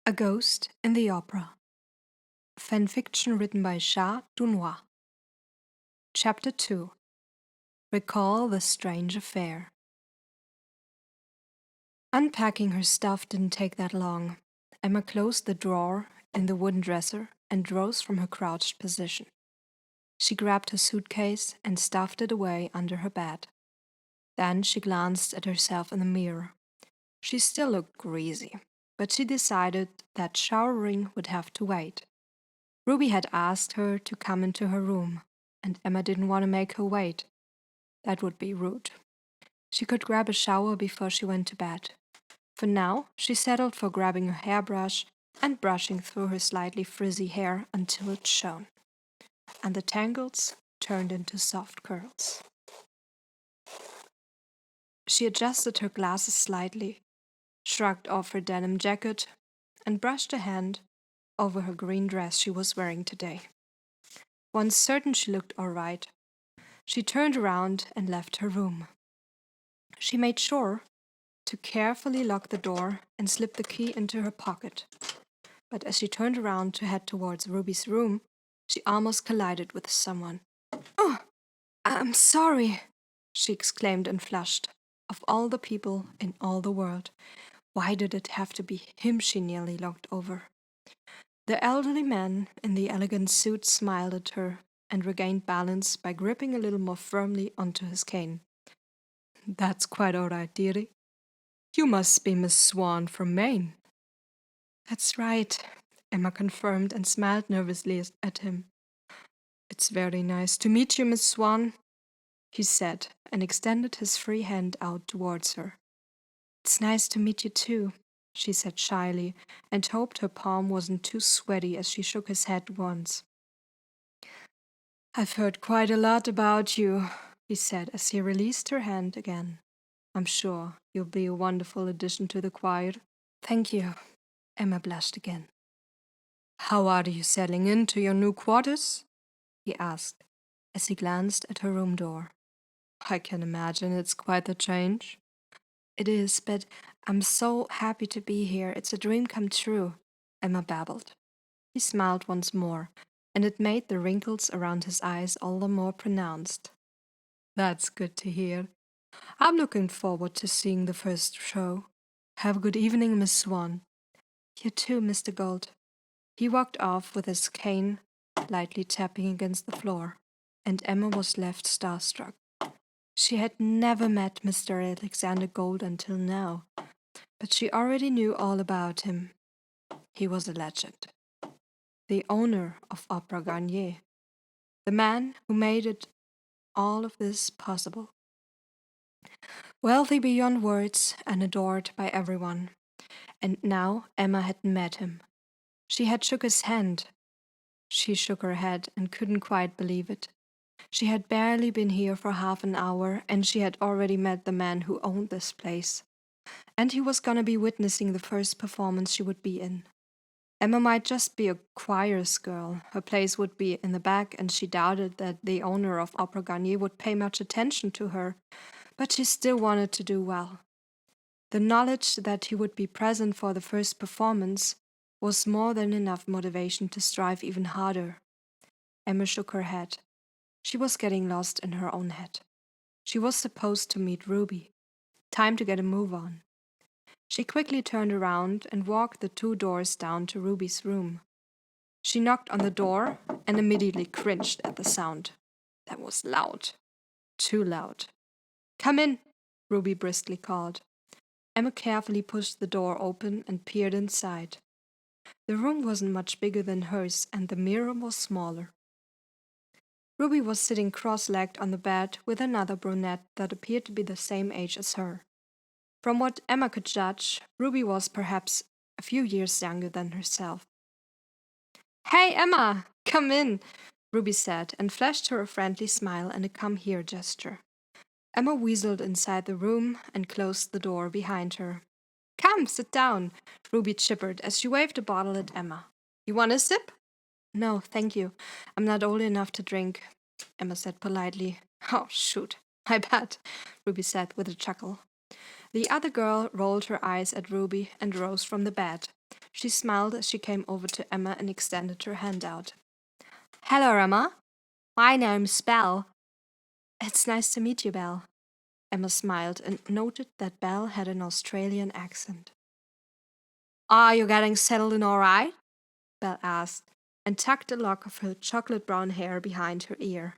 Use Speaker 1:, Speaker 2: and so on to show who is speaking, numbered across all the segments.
Speaker 1: A Ghost in the Opera. Fanfiction written by ChatDuNoir. Chapter 2. Recall the Strange Affair. Unpacking her stuff didn't take that long. Emma closed the drawer in the wooden dresser and rose from her crouched position. She grabbed her suitcase and stuffed it away under her bed. Then she glanced at herself in the mirror. She still looked greasy, but she decided that showering would have to wait. Ruby had asked her to come into her room, and Emma didn't want to make her wait. That would be rude. She could grab a shower before she went to bed. For now, she settled for grabbing a hairbrush and brushing through her slightly frizzy hair until it shone, and the tangles turned into soft curls. She adjusted her glasses slightly, shrugged off her denim jacket, and brushed a hand over her green dress she was wearing today. Once certain she looked all right, she turned around and left her room. She made sure to carefully lock the door and slip the key into her pocket. But as she turned around to head towards Ruby's room, she almost collided with someone. "Oh, I'm sorry," she exclaimed and flushed. Of all the people in all the world, why did it have to be him she nearly knocked over? The elderly man in the elegant suit smiled at her and regained balance by gripping a little more firmly onto his cane. "That's quite all right, dearie. You must be Miss Swan from Maine." "That's right," Emma confirmed and smiled nervously at him. "It's very nice to meet you, Miss Swan," he said, and extended his free hand out towards her. "It's nice to meet you too," she said shyly, and hoped her palm wasn't too sweaty as she shook his head once. "I've heard quite a lot about you," he said as he released her hand again. "I'm sure you'll be a wonderful addition to the choir." "Thank you," Emma blushed again. "How are you settling into your new quarters?" he asked, as he glanced at her room door. "I can imagine it's quite the change." "It is, but I'm so happy to be here. It's a dream come true," Emma babbled. He smiled once more, and it made the wrinkles around his eyes all the more pronounced. "That's good to hear. I'm looking forward to seeing the first show. Have a good evening, Miss Swan." "You too, Mr. Gold." He walked off with his cane lightly tapping against the floor, and Emma was left starstruck. She had never met Mr. Alexander Gold until now, but she already knew all about him. He was a legend. The owner of Opera Garnier. The man who made all of this possible. Wealthy beyond words and adored by everyone. And now Emma had met him. She had shook his hand. She shook her head and couldn't quite believe it. She had barely been here for half an hour, and she had already met the man who owned this place. And he was gonna be witnessing the first performance she would be in. Emma might just be a choir's girl. Her place would be in the back, and she doubted that the owner of Opera Garnier would pay much attention to her, but she still wanted to do well. The knowledge that he would be present for the first performance was more than enough motivation to strive even harder. Emma shook her head. She was getting lost in her own head. She was supposed to meet Ruby. Time to get a move on. She quickly turned around and walked the 2 doors down to Ruby's room. She knocked on the door and immediately cringed at the sound. That was loud. Too loud. "Come in," Ruby briskly called. Emma carefully pushed the door open and peered inside. The room wasn't much bigger than hers, and the mirror was smaller. Ruby was sitting cross-legged on the bed with another brunette that appeared to be the same age as her. From what Emma could judge, Ruby was perhaps a few years younger than herself. "Hey, Emma, come in," Ruby said, and flashed her a friendly smile and a "come here" gesture. Emma weaseled inside the room and closed the door behind her. "Come, sit down," Ruby chippered as she waved a bottle at Emma. "You want a sip?" "No, thank you. I'm not old enough to drink," Emma said politely. "Oh, shoot, I bet," Ruby said with a chuckle. The other girl rolled her eyes at Ruby and rose from the bed. She smiled as she came over to Emma and extended her hand out. Hello, Emma. My name's Belle. It's nice to meet you, Belle. Emma smiled and noted that Belle had an Australian accent. Are you getting settled in all right? Belle asked, and tucked a lock of her chocolate brown hair behind her ear.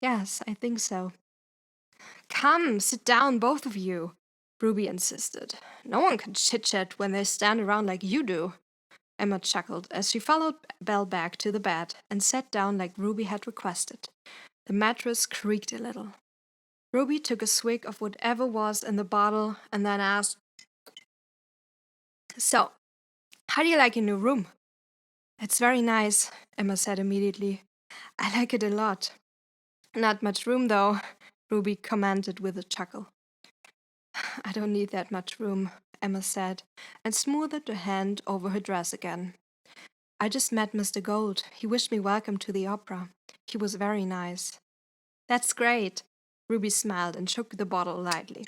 Speaker 1: Yes, I think so. Come, sit down, both of you, Ruby insisted. No one can chit-chat when they stand around like you do. Emma chuckled as she followed Belle back to the bed and sat down like Ruby had requested. The mattress creaked a little. Ruby took a swig of whatever was in the bottle and then asked, So, how do you like your new room? It's very nice, Emma said immediately. I like it a lot. Not much room, though, Ruby commented with a chuckle. I don't need that much room, Emma said, and smoothed her hand over her dress again. I just met Mr. Gold. He wished me welcome to the opera. He was very nice. That's great. Ruby smiled and shook the bottle lightly.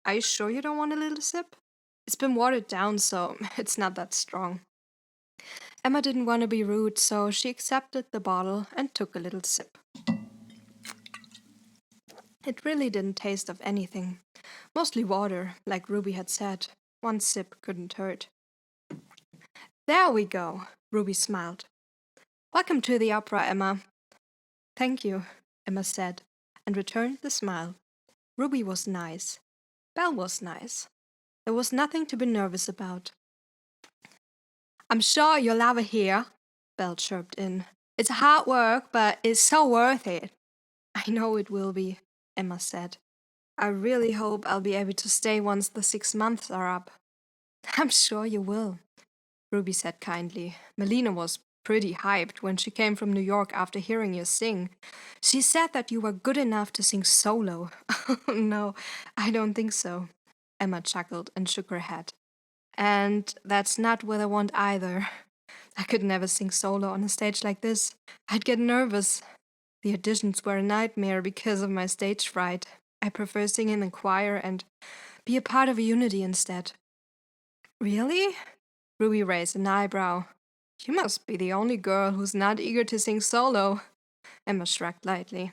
Speaker 1: Are you sure you don't want a little sip? It's been watered down, so it's not that strong. Emma didn't want to be rude, so she accepted the bottle and took a little sip. It really didn't taste of anything. Mostly water, like Ruby had said. One sip couldn't hurt. There we go, Ruby smiled. Welcome to the opera, Emma. Thank you, Emma said, and returned the smile. Ruby was nice. Belle was nice. There was nothing to be nervous about. I'm sure you'll love it here, Belle chirped in. It's hard work, but it's so worth it. I know it will be, Emma said. I really hope I'll be able to stay once the 6 months are up. I'm sure you will, Ruby said kindly. Melina was pretty hyped when she came from New York after hearing you sing. She said that you were good enough to sing solo. No, I don't think so, Emma chuckled and shook her head. And that's not what I want either. I could never sing solo on a stage like this. I'd get nervous. The auditions were a nightmare because of my stage fright. I prefer singing in the choir and be a part of a unity instead. Really? Ruby raised an eyebrow. You must be the only girl who's not eager to sing solo. Emma shrugged lightly.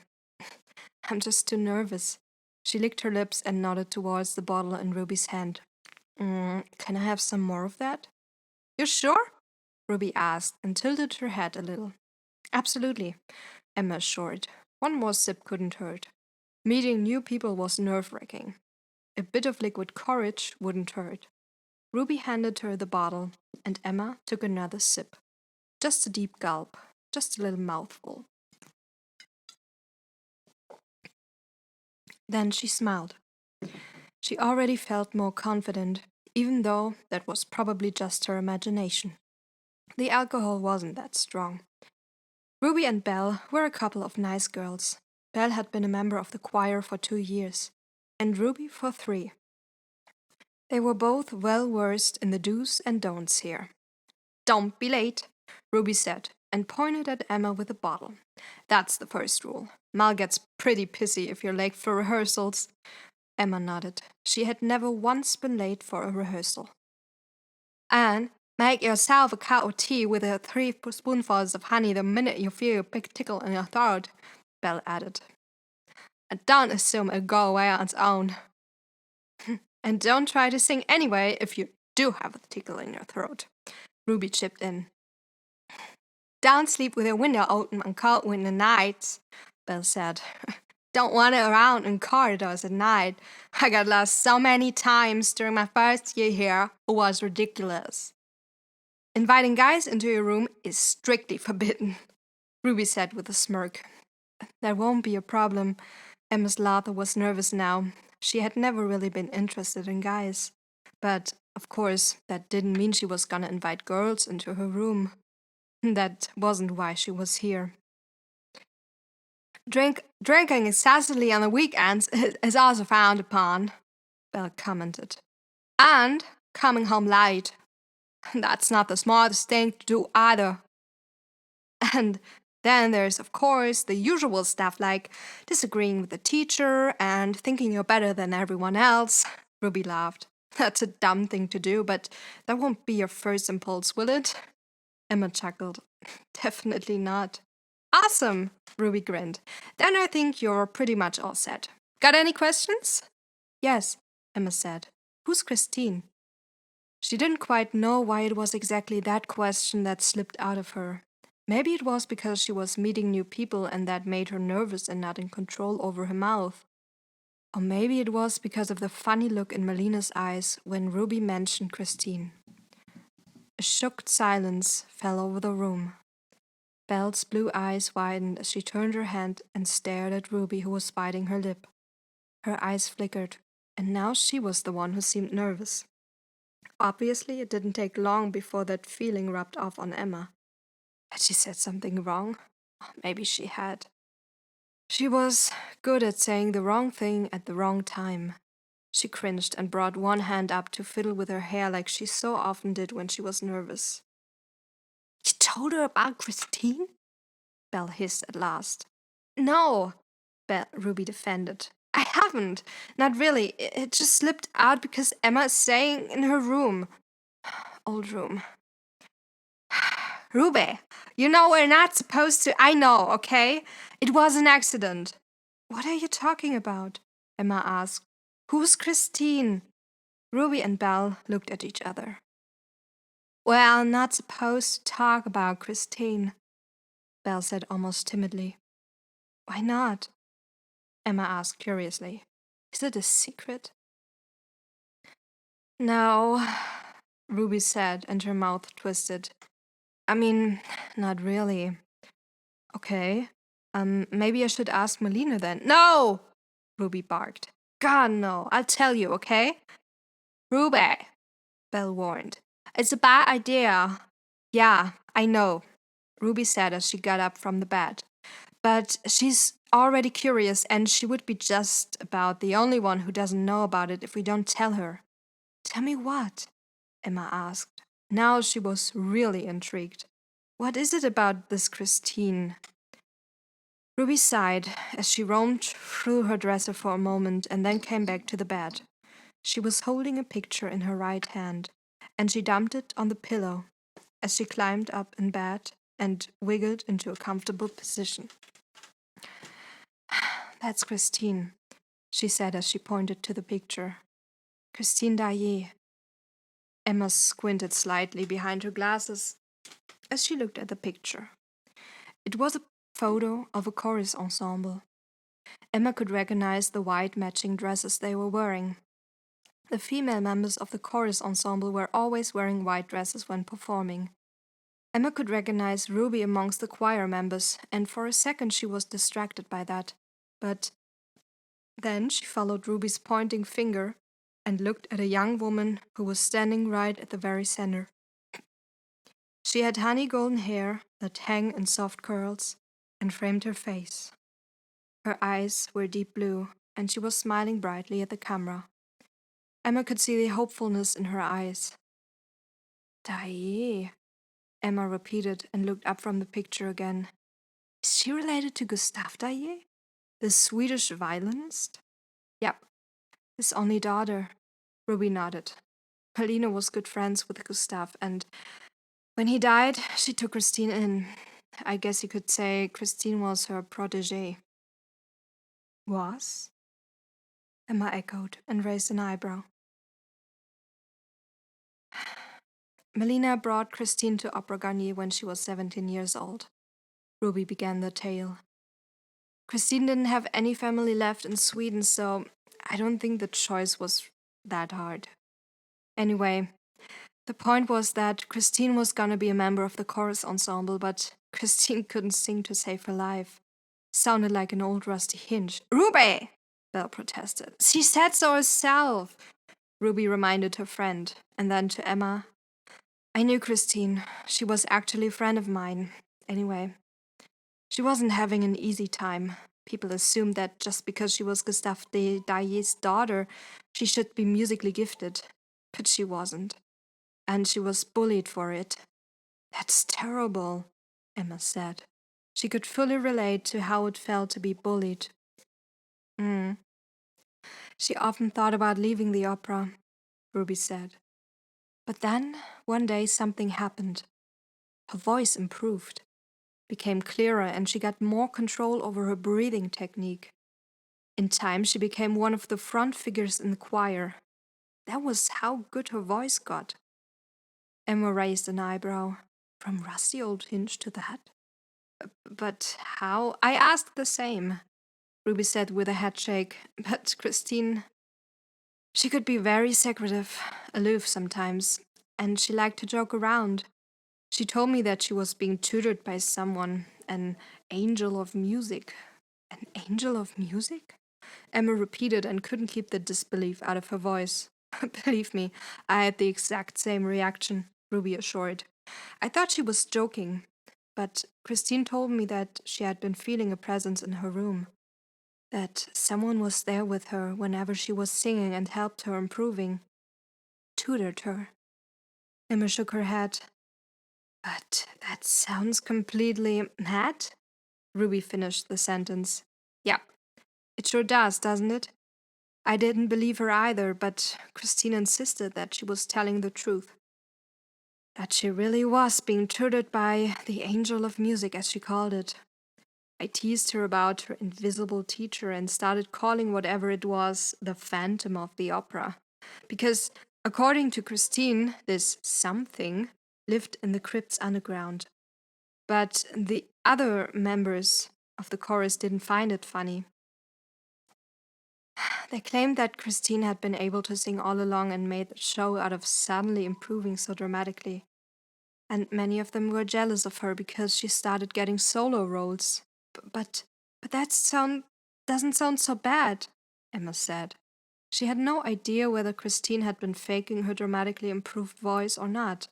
Speaker 1: I'm just too nervous. She licked her lips and nodded towards the bottle in Ruby's hand. Can I have some more of that? You sure? Ruby asked and tilted her head a little. Absolutely, Emma assured. One more sip couldn't hurt. Meeting new people was nerve-wracking. A bit of liquid courage wouldn't hurt. Ruby handed her the bottle, and Emma took another sip. Just a deep gulp, just a little mouthful. Then she smiled. She already felt more confident, even though that was probably just her imagination. The alcohol wasn't that strong. Ruby and Belle were a couple of nice girls. Belle had been a member of the choir for 2 years, and Ruby for 3. They were both well versed in the do's and don'ts here. Don't be late, Ruby said, and pointed at Emma with a bottle. That's the first rule. Mal gets pretty pissy if you're late for rehearsals. Emma nodded. She had never once been late for a rehearsal. And make yourself a cup of tea with 3 spoonfuls of honey the minute you feel a big tickle in your throat, Belle added. And don't assume it'll go away on its own. And don't try to sing anyway if you do have a tickle in your throat, Ruby chipped in. Don't sleep with your window open on cold winter nights, Belle said. Don't wander around in corridors at night. I got lost so many times during my first year here. It was ridiculous. Inviting guys into your room is strictly forbidden, Ruby said with a smirk. That won't be a problem. Emma's laughter was nervous now. She had never really been interested in guys. But, of course, that didn't mean she was gonna invite girls into her room. That wasn't why she was here. Drinking excessively on the weekends is also frowned upon, Belle commented. And coming home late. That's not the smartest thing to do either. And then there's, of course, the usual stuff like disagreeing with the teacher and thinking you're better than everyone else, Ruby laughed. That's a dumb thing to do, but that won't be your first impulse, will it? Emma chuckled. Definitely not. Awesome, Ruby grinned. Then I think you're pretty much all set. Got any questions? Yes, Emma said. Who's Christine? She didn't quite know why it was exactly that question that slipped out of her. Maybe it was because she was meeting new people and that made her nervous and not in control over her mouth. Or maybe it was because of the funny look in Melina's eyes when Ruby mentioned Christine. A shocked silence fell over the room. Belle's blue eyes widened as she turned her head and stared at Ruby, who was biting her lip. Her eyes flickered, and now she was the one who seemed nervous. Obviously, it didn't take long before that feeling rubbed off on Emma. Had she said something wrong? Maybe she had. She was good at saying the wrong thing at the wrong time. She cringed and brought one hand up to fiddle with her hair like she so often did when she was nervous. You told her about Christine? Belle hissed at last. No, Ruby defended. I haven't. Not really. It just slipped out because Emma is staying in her room. Old room. Ruby, you know we're not supposed to. I know, okay? It was an accident. What are you talking about? Emma asked. Who's Christine? Ruby and Belle looked at each other. Well, not supposed to talk about Christine, Belle said almost timidly. Why not? Emma asked curiously. Is it a secret? No, Ruby said, and her mouth twisted. I mean, not really. Okay. Maybe I should ask Melina then. No! Ruby barked. God, no. I'll tell you, okay? Ruby, Belle warned. It's a bad idea. Yeah, I know, Ruby said as she got up from the bed. But she's already curious, and she would be just about the only one who doesn't know about it if we don't tell her. Tell me what? Emma asked. Now she was really intrigued. What is it about this Christine? Ruby sighed as she roamed through her dresser for a moment and then came back to the bed. She was holding a picture in her right hand, and she dumped it on the pillow as she climbed up in bed and wiggled into a comfortable position. That's Christine, she said as she pointed to the picture. Christine Daillet. Emma squinted slightly behind her glasses as she looked at the picture. It was a photo of a chorus ensemble. Emma could recognize the white matching dresses they were wearing. The female members of the chorus ensemble were always wearing white dresses when performing. Emma could recognize Ruby amongst the choir members, and for a second she was distracted by that. But then she followed Ruby's pointing finger and looked at a young woman who was standing right at the very center. She had honey golden hair that hung in soft curls and framed her face. Her eyes were deep blue, and she was smiling brightly at the camera. Emma could see the hopefulness in her eyes. Daillet, Emma repeated and looked up from the picture again. Is she related to Gustave Daillet, the Swedish violinist? Yep, his only daughter. Ruby nodded. Melina was good friends with Gustave, and when he died, she took Christine in. I guess you could say Christine was her protégée. Was? Emma echoed and raised an eyebrow. Melina brought Christine to Opera Garnier when she was 17 years old. Ruby began the tale. Christine didn't have any family left in Sweden, so I don't think the choice was that hard. Anyway, the point was that Christine was gonna be a member of the chorus ensemble, but Christine couldn't sing to save her life. Sounded like an old rusty hinge. Ruby! Belle protested. She said so herself, Ruby reminded her friend, and then to Emma. I knew Christine. She was actually a friend of mine. Anyway, she wasn't having an easy time. People assumed that just because she was Gustave Daillet's daughter, she should be musically gifted. But she wasn't. And she was bullied for it. That's terrible, Emma said. She could fully relate to how it felt to be bullied. She often thought about leaving the opera. Ruby said. But then, one day, something happened. Her voice improved, became clearer, and she got more control over her breathing technique. In time, she became one of the front figures in the choir. That was how good her voice got. Emma raised an eyebrow. From rusty old Hinge to that? But how? I asked the same, Ruby said with a head shake. But Christine, she could be very secretive, aloof sometimes, and she liked to joke around. She told me that she was being tutored by someone, an angel of music. An angel of music? Emma repeated and couldn't keep the disbelief out of her voice. Believe me, I had the exact same reaction, Ruby assured. I thought she was joking, but Christine told me that she had been feeling a presence in her room, that someone was there with her whenever she was singing and helped her improving, tutored her. Emma shook her head. But that sounds completely mad? Ruby finished the sentence. Yep, it sure does, doesn't it? I didn't believe her either, but Christine insisted that she was telling the truth. That she really was being tutored by the angel of music, as she called it. I teased her about her invisible teacher and started calling whatever it was the Phantom of the Opera. Because, according to Christine, this something lived in the crypt's underground. But the other members of the chorus didn't find it funny. They claimed that Christine had been able to sing all along and made the show out of suddenly improving so dramatically. And many of them were jealous of her because she started getting solo roles. But that doesn't sound so bad, Emma said. She had no idea whether Christine had been faking her dramatically improved voice or not.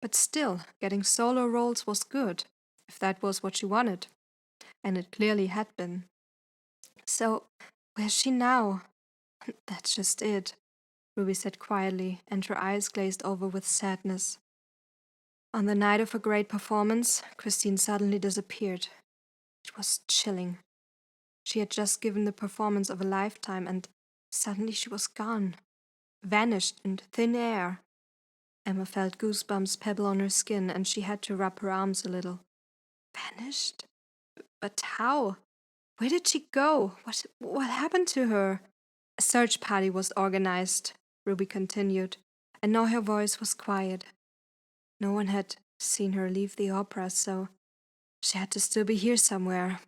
Speaker 1: But still, getting solo roles was good, if that was what she wanted. And it clearly had been. So, where's she now? That's just it, Ruby said quietly, and her eyes glazed over with sadness. On the night of her great performance, Christine suddenly disappeared. It was chilling. She had just given the performance of a lifetime, and suddenly she was gone, vanished in thin air. Emma felt goosebumps pebble on her skin, and she had to rub her arms a little. Vanished? But how? Where did she go? What happened to her? A search party was organized, Ruby continued, and now her voice was quiet. No one had seen her leave the opera, so she had to still be here somewhere.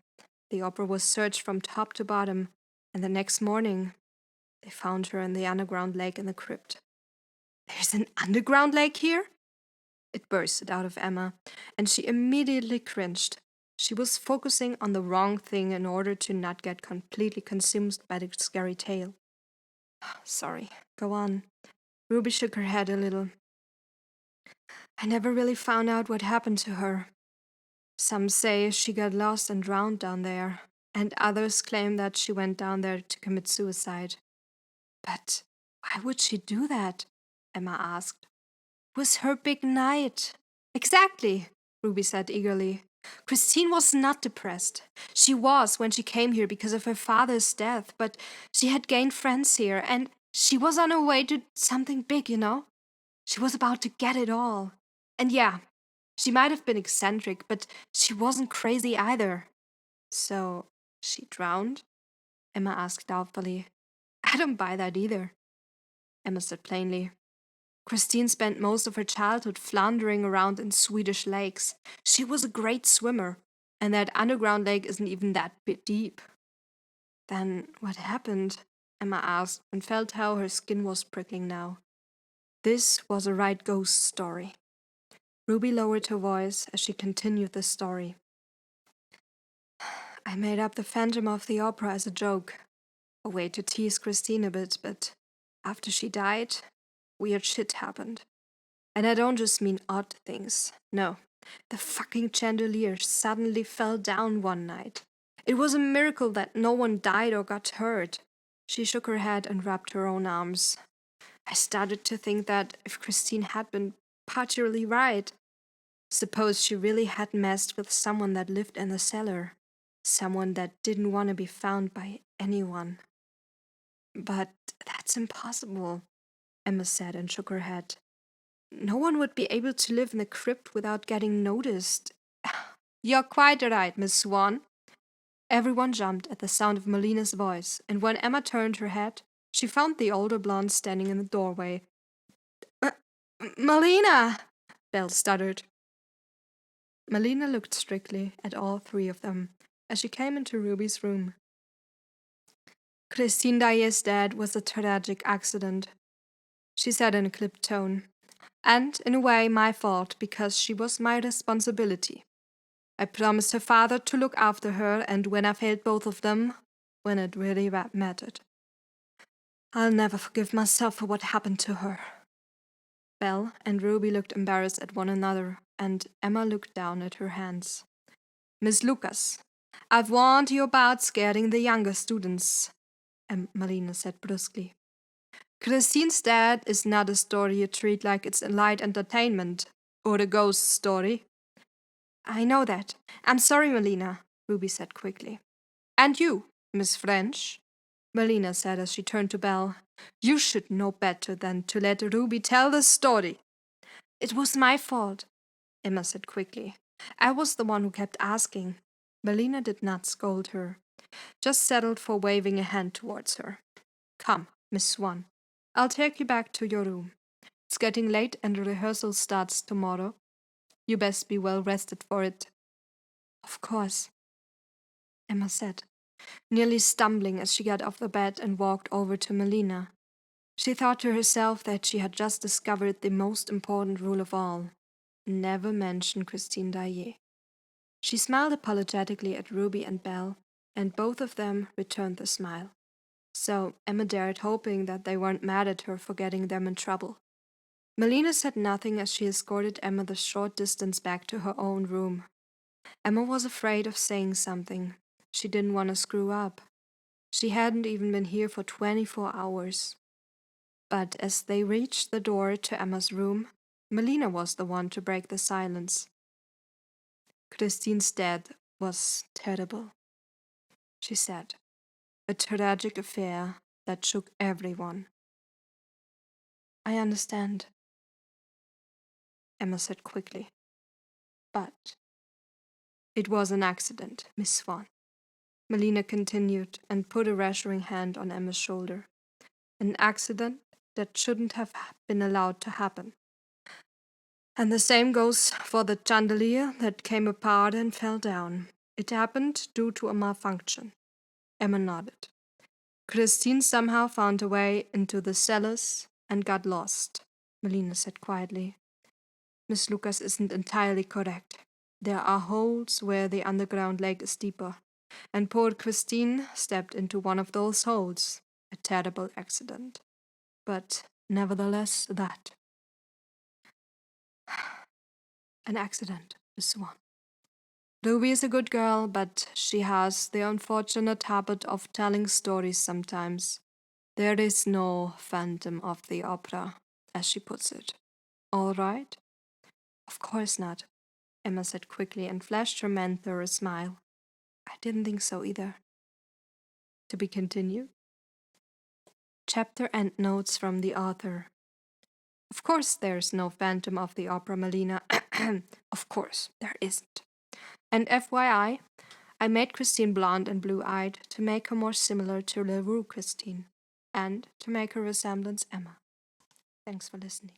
Speaker 1: The opera was searched from top to bottom, and the next morning they found her in the underground lake in the crypt. There's an underground lake here? It bursted out of Emma, and she immediately cringed. She was focusing on the wrong thing in order to not get completely consumed by the scary tale. Sorry, go on. Ruby shook her head a little. I never really found out what happened to her. Some say she got lost and drowned down there, and others claim that she went down there to commit suicide. But why would she do that? Emma asked. It was her big night. Exactly, Ruby said eagerly. Christine was not depressed. She was when she came here because of her father's death, but she had gained friends here, and she was on her way to something big, you know? She was about to get it all. And yeah, she might have been eccentric, but she wasn't crazy either. So, she drowned? Emma asked doubtfully. I don't buy that either, Emma said plainly. Christine spent most of her childhood floundering around in Swedish lakes. She was a great swimmer, and that underground lake isn't even that bit deep. Then what happened? Emma asked, and felt how her skin was prickling now. This was a right ghost story. Ruby lowered her voice as she continued the story. I made up the Phantom of the Opera as a joke, a way to tease Christine a bit, but after she died, weird shit happened. And I don't just mean odd things. No, the fucking chandelier suddenly fell down one night. It was a miracle that no one died or got hurt. She shook her head and rubbed her own arms. I started to think that if Christine had been partially right, suppose she really had messed with someone that lived in the cellar. Someone that didn't want to be found by anyone. But that's impossible. Emma said and shook her head. No one would be able to live in a crypt without getting noticed. You're quite right, Miss Swan. Everyone jumped at the sound of Melina's voice, and when Emma turned her head, she found the older blonde standing in the doorway. Melina! Belle stuttered. Melina looked strictly at all three of them as she came into Ruby's room. Christine Dyer's death was a tragic accident, she said in a clipped tone, and in a way my fault because she was my responsibility. I promised her father to look after her, and when I failed both of them, when it really mattered, I'll never forgive myself for what happened to her. Belle and Ruby looked embarrassed at one another, and Emma looked down at her hands. Miss Lucas, I've warned you about scaring the younger students, Melina said brusquely. Christine's death is not a story you treat like it's a light entertainment, or a ghost story. I know that. I'm sorry, Melina, Ruby said quickly. And you, Miss French, Melina said as she turned to Belle. You should know better than to let Ruby tell the story. It was my fault, Emma said quickly. I was the one who kept asking. Melina did not scold her, just settled for waving a hand towards her. Come, Miss Swan, I'll take you back to your room. It's getting late and the rehearsal starts tomorrow. You best be well rested for it. Of course, Emma said, nearly stumbling as she got off the bed and walked over to Melina. She thought to herself that she had just discovered the most important rule of all. Never mention Christine Daae. She smiled apologetically at Ruby and Belle, and both of them returned the smile. So Emma dared, hoping that they weren't mad at her for getting them in trouble. Melina said nothing as she escorted Emma the short distance back to her own room. Emma was afraid of saying something. She didn't want to screw up. She hadn't even been here for 24 hours. But as they reached the door to Emma's room, Melina was the one to break the silence. Christine's death was terrible, she said. A tragic affair that shook everyone. I understand, Emma said quickly. But it was an accident, Miss Swan, Melina continued and put a reassuring hand on Emma's shoulder. An accident that shouldn't have been allowed to happen. And the same goes for the chandelier that came apart and fell down. It happened due to a malfunction. Emma nodded. Christine somehow found a way into the cellars and got lost, Melina said quietly. Miss Lucas isn't entirely correct. There are holes where the underground lake is deeper, and poor Christine stepped into one of those holes. A terrible accident. But nevertheless, that. An accident, Miss Swan. Ruby is a good girl, but she has the unfortunate habit of telling stories sometimes. There is no Phantom of the Opera, as she puts it. All right? Of course not, Emma said quickly and flashed her mentor a smile. I didn't think so either. To be continued. Chapter and notes from the author. Of course there's no Phantom of the Opera, Melina. Of course there isn't. And FYI, I made Christine blonde and blue-eyed to make her more similar to LaRue Christine, and to make her resemblance Emma. Thanks for listening.